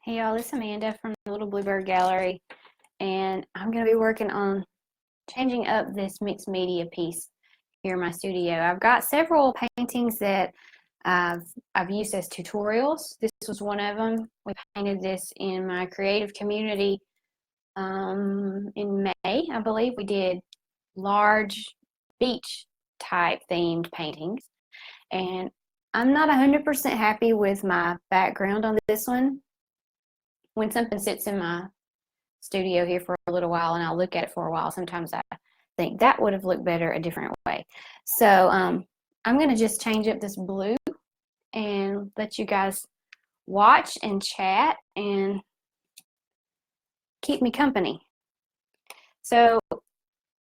Hey y'all, this is Amanda from the Little Bluebird Gallery, and I'm going to be working on changing up this mixed media piece here in my studio. I've got several paintings that I've used as tutorials. This was one of them. We painted this in my creative community in May, I believe. We did large beach type themed paintings, and I'm not 100% happy with my background on this one. When something sits in my studio here for a little while and I'll look at it for a while, sometimes I think that would have looked better a different way. So I'm going to just change up this blue and let you guys watch and chat and keep me company. So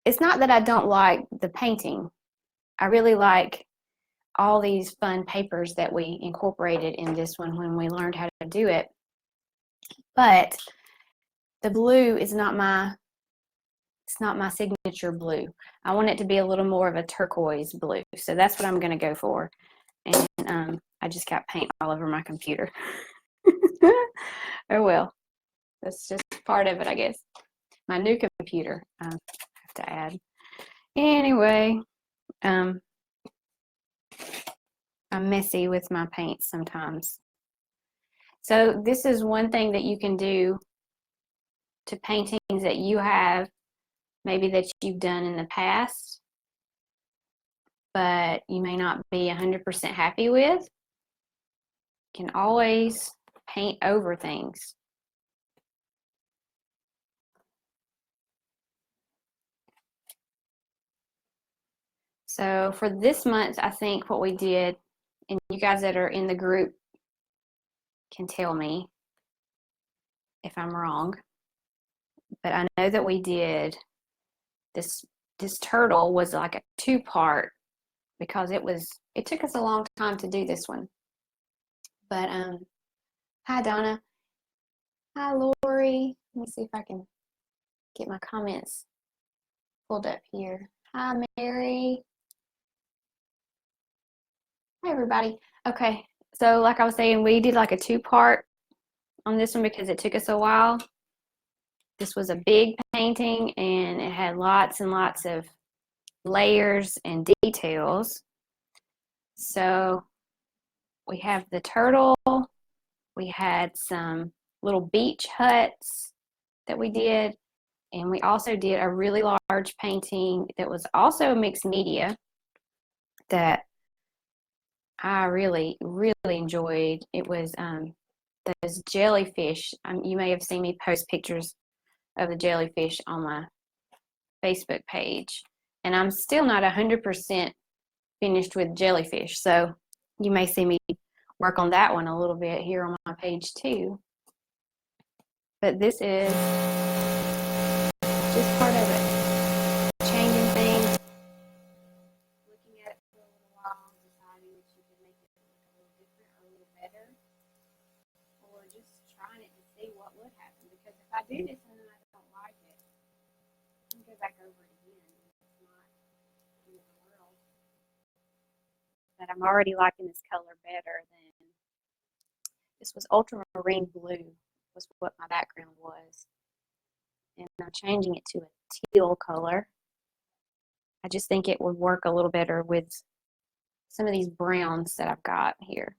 it's not that I don't like the painting. I really like all these fun papers that we incorporated in this one when we learned how to do it. But the blue is not my signature blue. I want it to be a little more of a turquoise blue. So that's what I'm going to go for. And I just got paint all over my computer. Oh well, that's just part of it, I guess. My new computer, I have to add. Anyway, I'm messy with my paints sometimes. So this is one thing that you can do to paintings that you have, maybe that you've done in the past, but you may not be 100% happy with. You can always paint over things. So for this month, I think what we did, and you guys that are in the group can tell me if I'm wrong, but I know that we did this turtle was like a two-part because it took us a long time to do this one. But hi Donna, hi Lori. Let me see if I can get my comments pulled up here. Hi Mary. Hi everybody. Okay, so like I was saying, we did like a two-part on this one because it took us a while. This was a big painting and it had lots and lots of layers and details. So we have the turtle, we had some little beach huts that we did, and we also did a really large painting that was also mixed media that I really, really enjoyed. It was those jellyfish. You may have seen me post pictures of the jellyfish on my Facebook page. And I'm still not 100% finished with jellyfish. So you may see me work on that one a little bit here on my page too. But this is just part of it. Changing things, looking at it for a little while, deciding that you can make it look a little different or a little better, or just trying it to see what would happen. Because if I do this and then I don't like it, I can go back over it again. It's not the end of the world. But I'm already liking this color better than this was ultramarine blue was what my background was. And I'm changing it to a teal color. I just think it would work a little better with some of these browns that I've got here.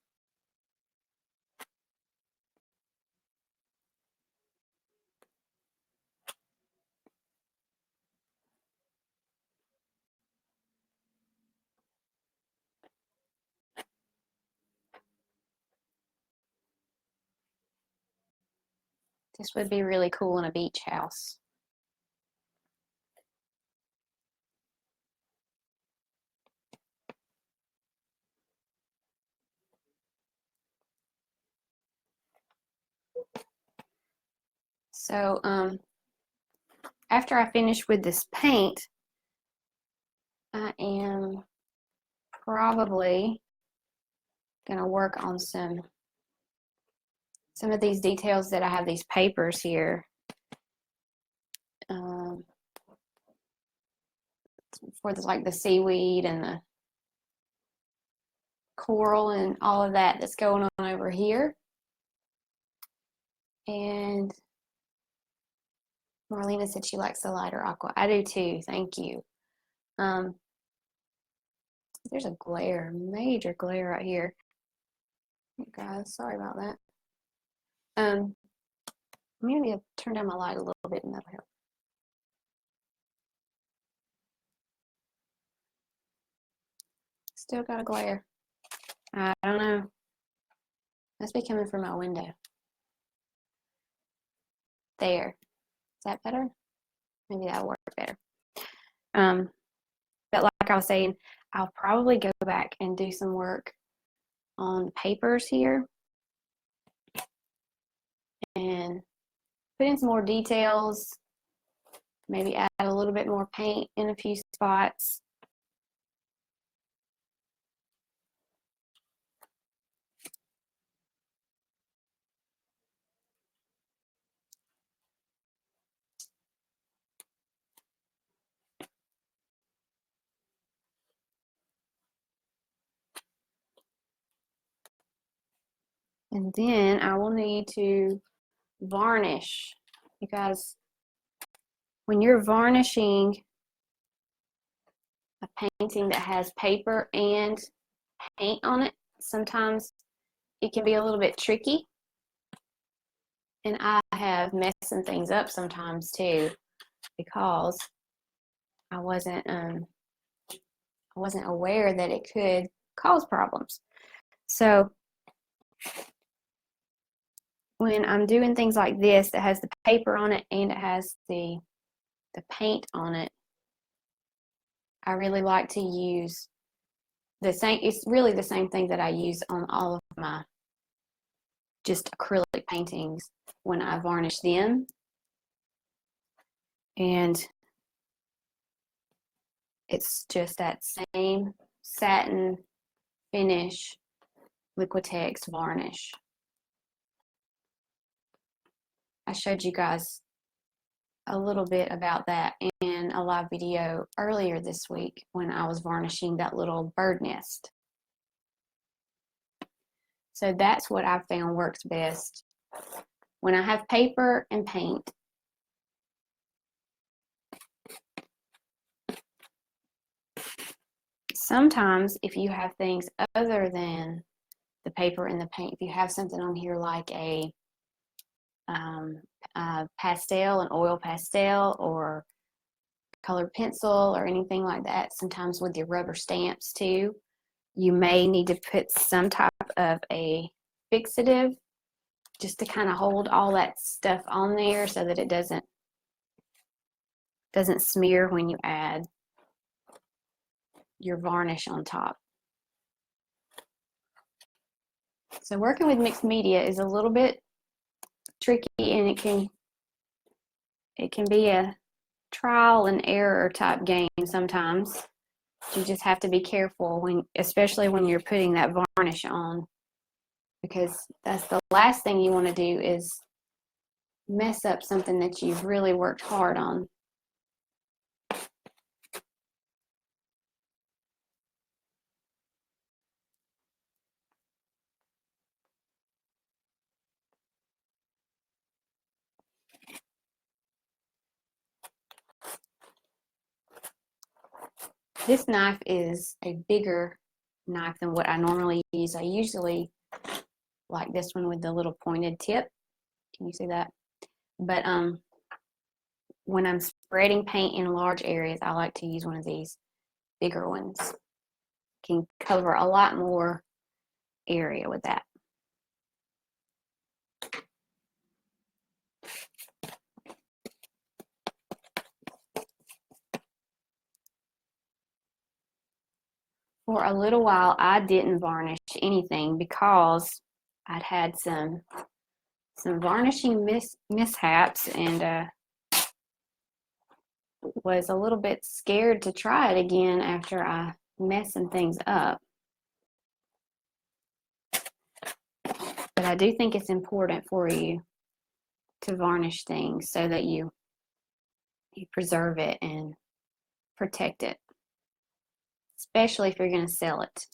This would be really cool in a beach house. So after I finish with this paint, I am probably going to work on some of these details that I have these papers here. For like the seaweed and the coral and all of that that's going on over here. And Marlena said she likes the lighter aqua. I do too, thank you. There's a glare, major glare right here. Guys, sorry about that. Maybe I'll turn down my light a little bit and that'll help. Still got a glare. I don't know. Must be coming from my window. There. Is that better? Maybe that'll work better. But like I was saying, I'll probably go back and do some work on papers here and put in some more details, maybe add a little bit more paint in a few spots. And then I will need to varnish. You guys, when you're varnishing a painting that has paper and paint on it, sometimes it can be a little bit tricky. And I have messing things up sometimes too, because I wasn't aware that it could cause problems. So when I'm doing things like this that has the paper on it and it has the paint on it, I really like to use the same, it's really the same thing that I use on all of my just acrylic paintings when I varnish them. And it's just that same satin finish Liquitex varnish. I showed you guys a little bit about that in a live video earlier this week when I was varnishing that little bird nest. So that's what I found works best. When I have paper and paint, sometimes if you have things other than the paper and the paint, if you have something on here like a pastel, an oil pastel, or colored pencil or anything like that, sometimes with your rubber stamps too, you may need to put some type of a fixative just to kind of hold all that stuff on there so that it doesn't smear when you add your varnish on top. So working with mixed media is a little bit tricky, and it can be a trial and error type game sometimes. You just have to be careful especially when you're putting that varnish on, because that's the last thing you want to do is mess up something that you've really worked hard on. This knife is a bigger knife than what I normally use. I usually like this one with the little pointed tip. Can you see that? But when I'm spreading paint in large areas, I like to use one of these bigger ones. Can cover a lot more area with that. For a little while, I didn't varnish anything because I'd had some varnishing mishaps, and was a little bit scared to try it again after I messed some things up. But I do think it's important for you to varnish things so that you preserve it and protect it, especially if you're going to sell it.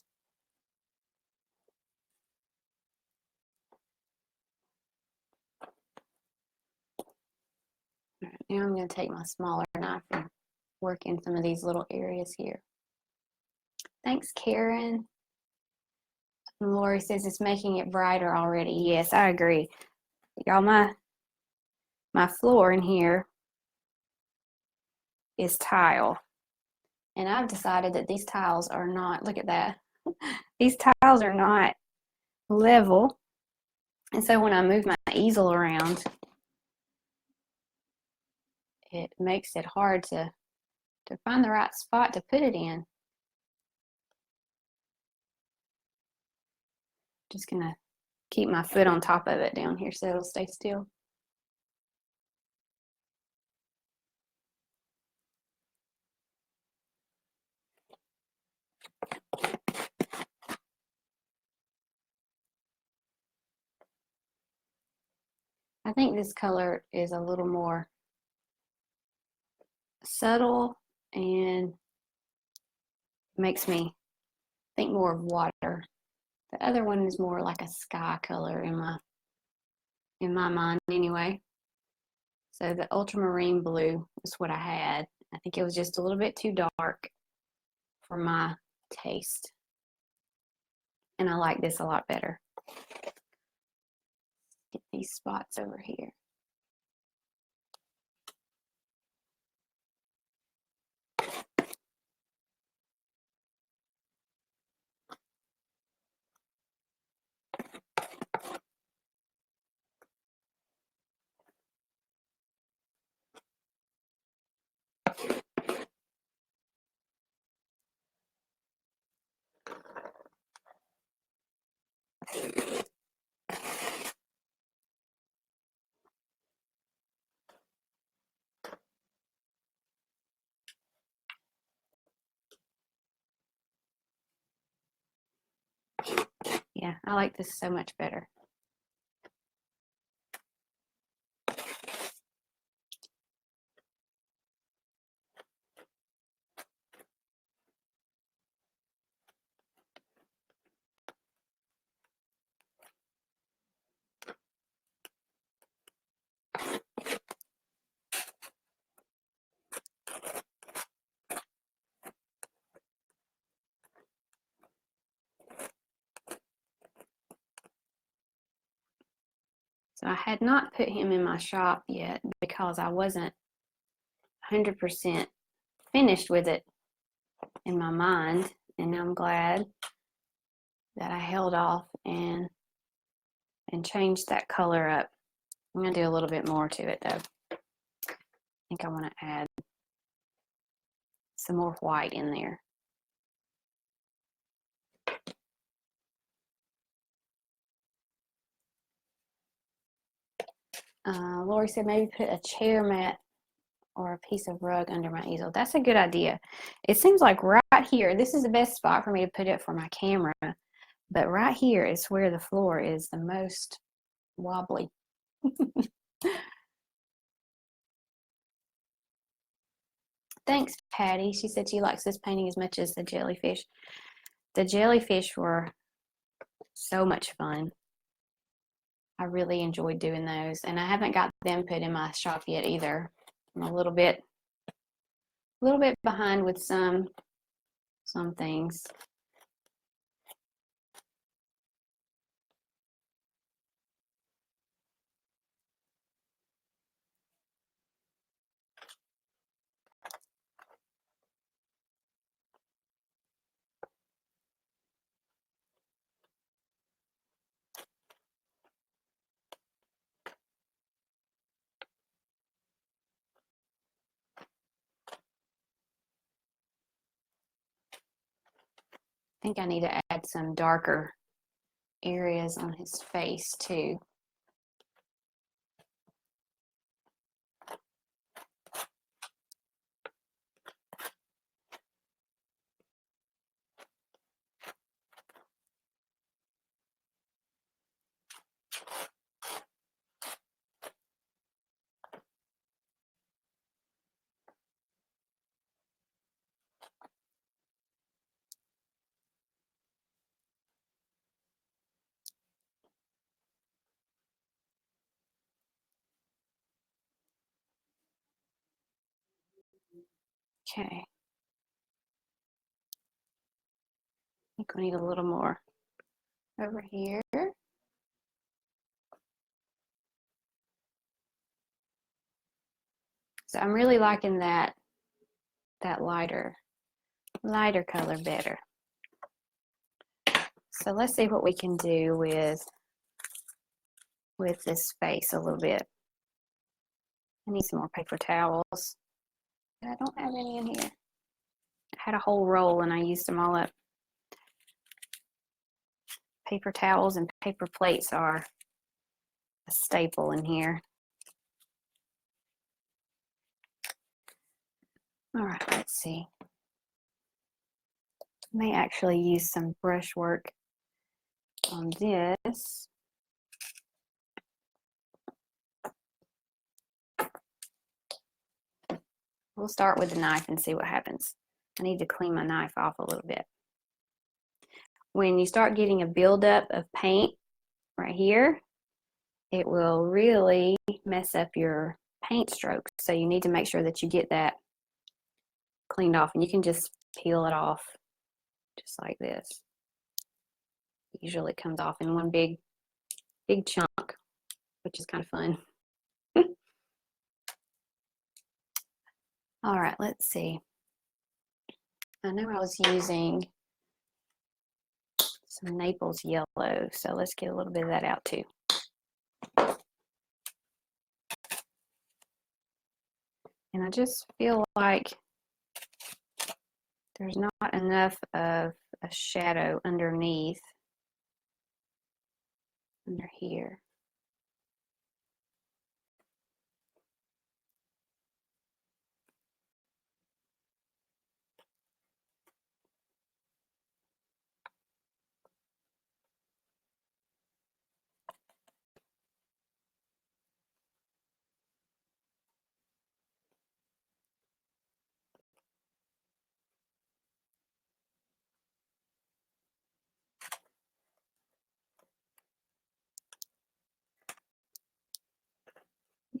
Now I'm going to take my smaller knife and work in some of these little areas here. Thanks, Karen. And Lori says it's making it brighter already. Yes, I agree. Y'all, my floor in here is tile. And I've decided that these tiles are not, look at that. These tiles are not level. And so when I move my easel around, it makes it hard to find the right spot to put it in. Just gonna keep my foot on top of it down here so it'll stay still. I think this color is a little more subtle and makes me think more of water. The other one is more like a sky color in my mind anyway. So the ultramarine blue is what I had. I think it was just a little bit too dark for my taste. And I like this a lot better. Get these spots over here. Yeah, I like this so much better. So I had not put him in my shop yet because I wasn't 100% finished with it in my mind. And I'm glad that I held off and changed that color up. I'm going to do a little bit more to it though. I think I want to add some more white in there. Lori said maybe put a chair mat or a piece of rug under my easel. That's a good idea. It seems like right here, this is the best spot for me to put it for my camera, but right here is where the floor is the most wobbly. Thanks, Patty. She said she likes this painting as much as the jellyfish. The jellyfish were so much fun. I really enjoyed doing those, and I haven't got them put in my shop yet either. I'm a little bit behind with some things. I think I need to add some darker areas on his face too. Okay. I think we need a little more over here. So I'm really liking that lighter color better. So let's see what we can do with this face a little bit. I need some more paper towels. I don't have any in here. I had a whole roll and I used them all up. Paper towels and paper plates are a staple in here. All right, let's see. I may actually use some brushwork on this. We'll start with the knife and see what happens. I need to clean my knife off a little bit. When you start getting a buildup of paint right here, it will really mess up your paint strokes. So you need to make sure that you get that cleaned off, and you can just peel it off just like this. It usually comes off in one big chunk, which is kind of fun. All right, let's see. I know I was using some Naples Yellow, so let's get a little bit of that out too. And I just feel like there's not enough of a shadow underneath, under here.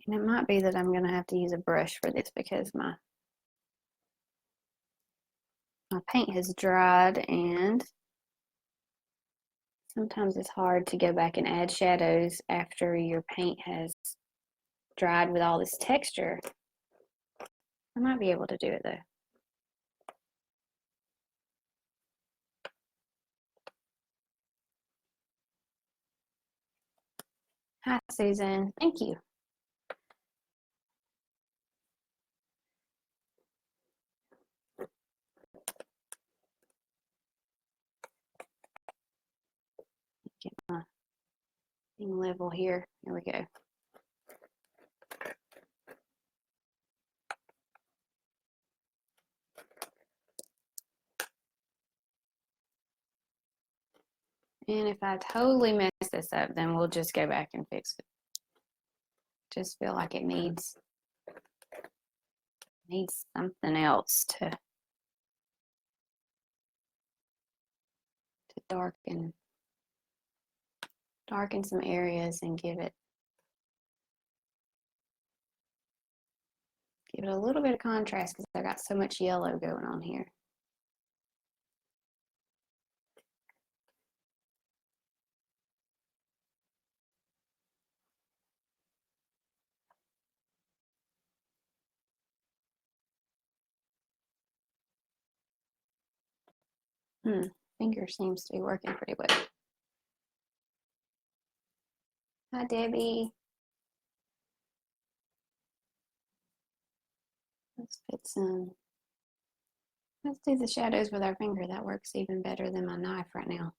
And it might be that I'm going to have to use a brush for this because my paint has dried, and sometimes it's hard to go back and add shadows after your paint has dried with all this texture. I might be able to do it though. Hi, Susan. Thank you. Get my thing level here. There we go. And if I totally mess this up, then we'll just go back and fix it. Just feel like it needs something else to darken some areas and give it a little bit of contrast because I got so much yellow going on here. Finger seems to be working pretty well. Hi, Debbie. Let's do the shadows with our finger. That works even better than my knife right now.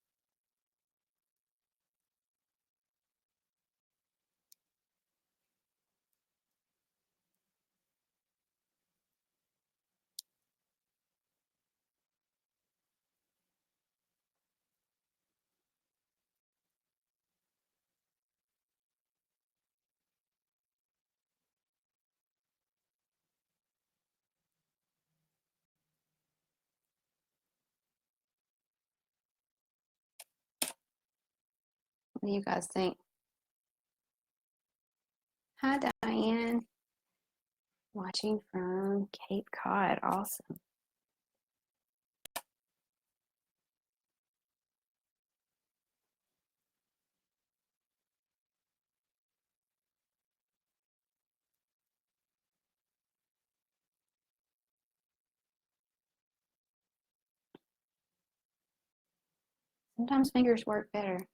What do you guys think? Hi, Diane. Watching from Cape Cod. Awesome. Sometimes fingers work better.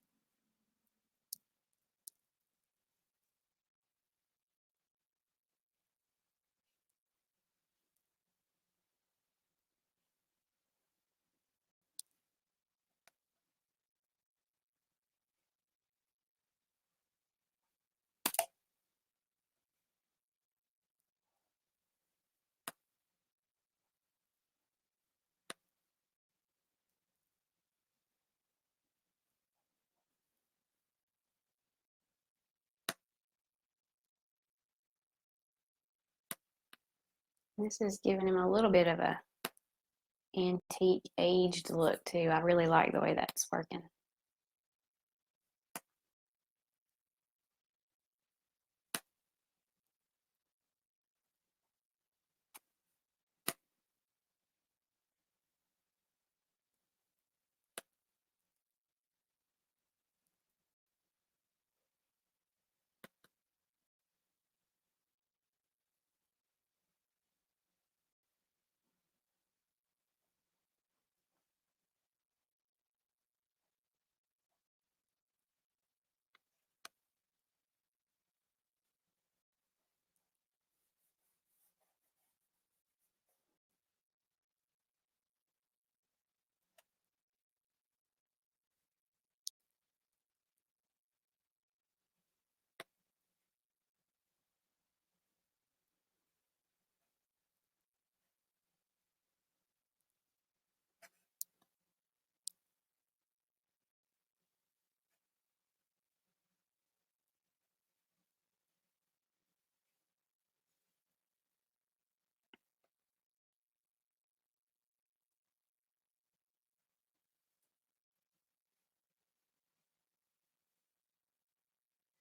This is giving him a little bit of a antique aged look too. I really like the way that's working.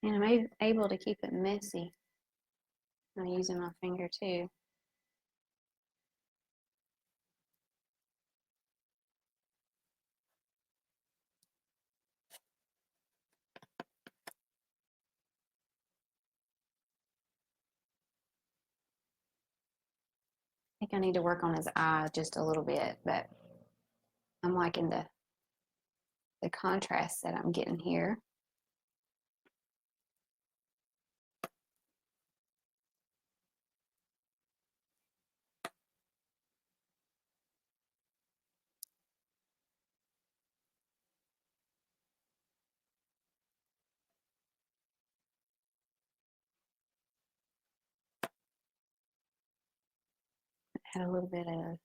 And I'm able to keep it messy by using my finger too. I think I need to work on his eye just a little bit, but I'm liking the contrast that I'm getting here. Add a little bit of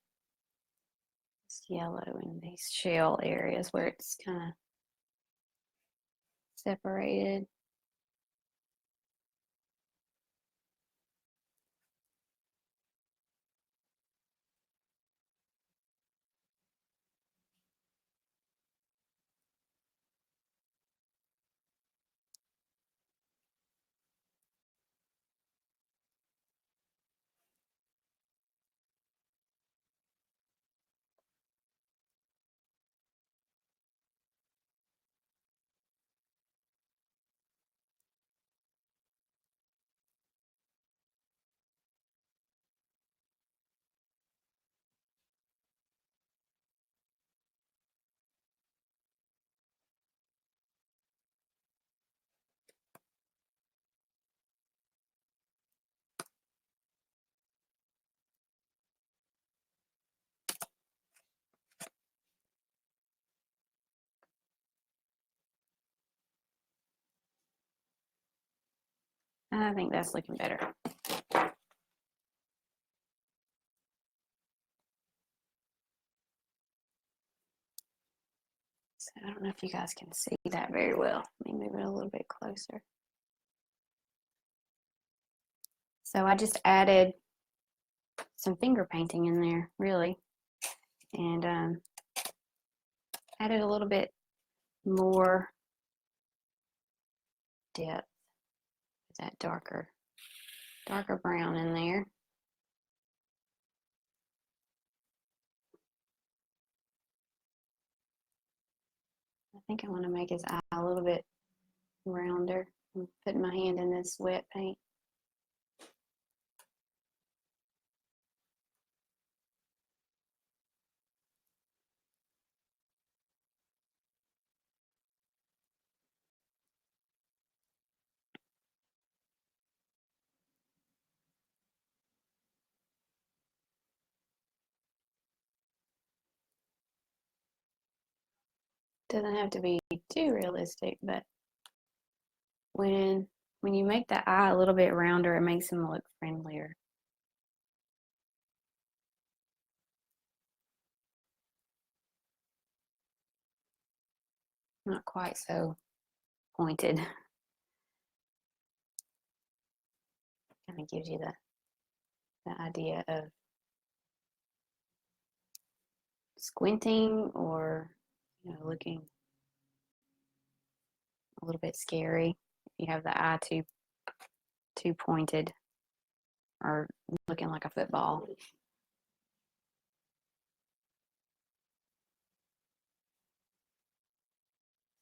this yellow in these shell areas where it's kind of separated. I think that's looking better. So I don't know if you guys can see that very well. Let me move it a little bit closer. So I just added some finger painting in there, really, and added a little bit more depth with that darker brown in there. think I want to make his eye a little bit rounder. I'm putting my hand in this wet paint. Doesn't have to be too realistic, but when you make the eye a little bit rounder, it makes him look friendlier. Not quite so pointed. Kind of gives you the idea of squinting or, you know, looking a little bit scary if you have the eye too pointed or looking like a football.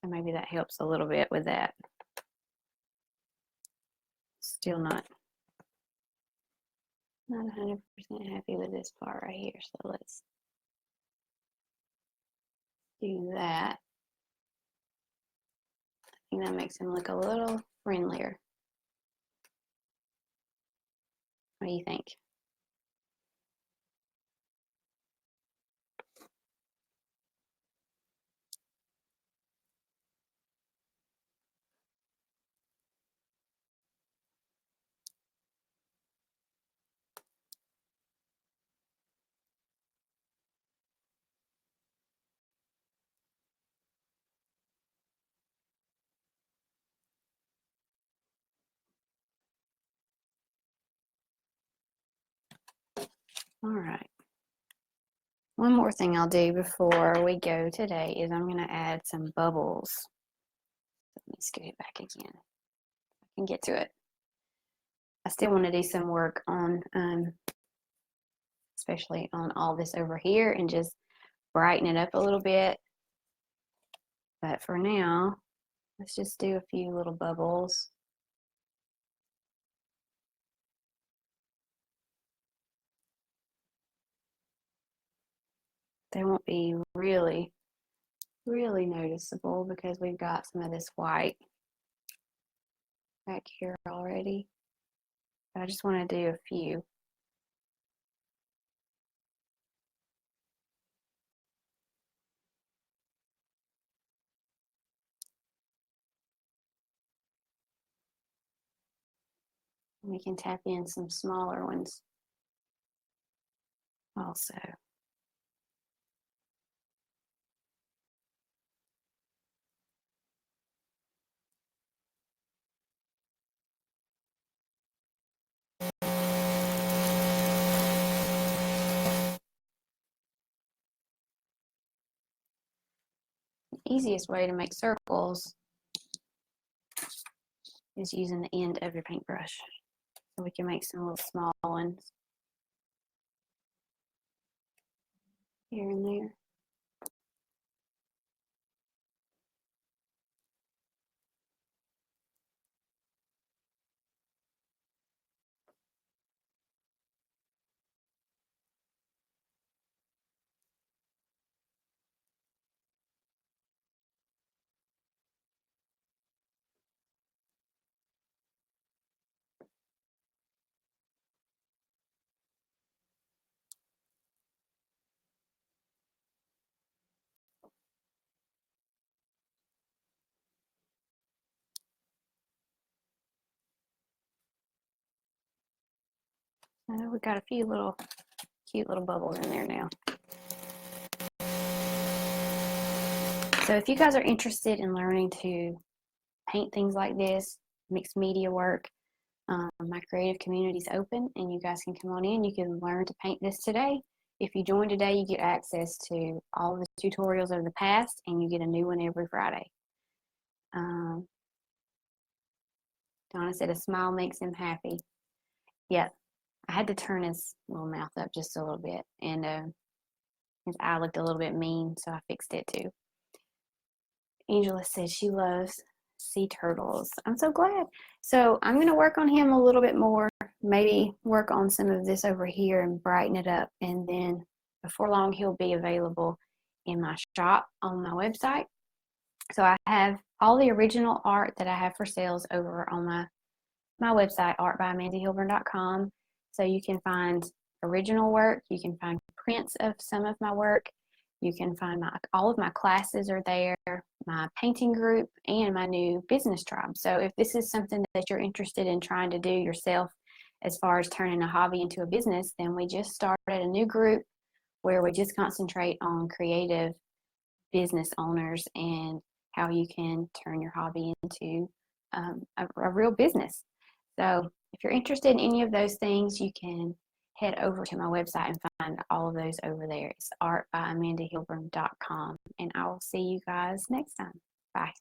So maybe that helps a little bit with that. Still not 100% happy with this part right here. So let's do that. I think that makes him look a little friendlier. What do you think? All right. One more thing I'll do before we go today is I'm going to add some bubbles. Let me scoot it back again. I can get to it. I still want to do some work on, especially on all this over here and just brighten it up a little bit. But for now, let's just do a few little bubbles. They won't be really noticeable because we've got some of this white back here already. But I just want to do a few. We can tap in some smaller ones also. Easiest way to make circles is using the end of your paintbrush. So we can make some little small ones here and there. We've got a few little cute little bubbles in there now. So if you guys are interested in learning to paint things like this, mixed media work, my creative community is open and you guys can come on in. You can learn to paint this today. If you join today, you get access to all the tutorials of the past and you get a new one every Friday. Donna said a smile makes him happy. Yeah, I had to turn his little mouth up just a little bit and his eye looked a little bit mean, so I fixed it too. Angela said she loves sea turtles. I'm so glad. So I'm going to work on him a little bit more, maybe work on some of this over here and brighten it up. And then before long, he'll be available in my shop on my website. So I have all the original art that I have for sales over on my website, artbyamandahilburn.com. So you can find original work, you can find prints of some of my work, you can find all of my classes are there, my painting group, and my new business tribe. So if this is something that you're interested in trying to do yourself as far as turning a hobby into a business, then we just started a new group where we just concentrate on creative business owners and how you can turn your hobby into a real business. So if you're interested in any of those things, you can head over to my website and find all of those over there. It's artbyamandahilburn.com. And I will see you guys next time. Bye.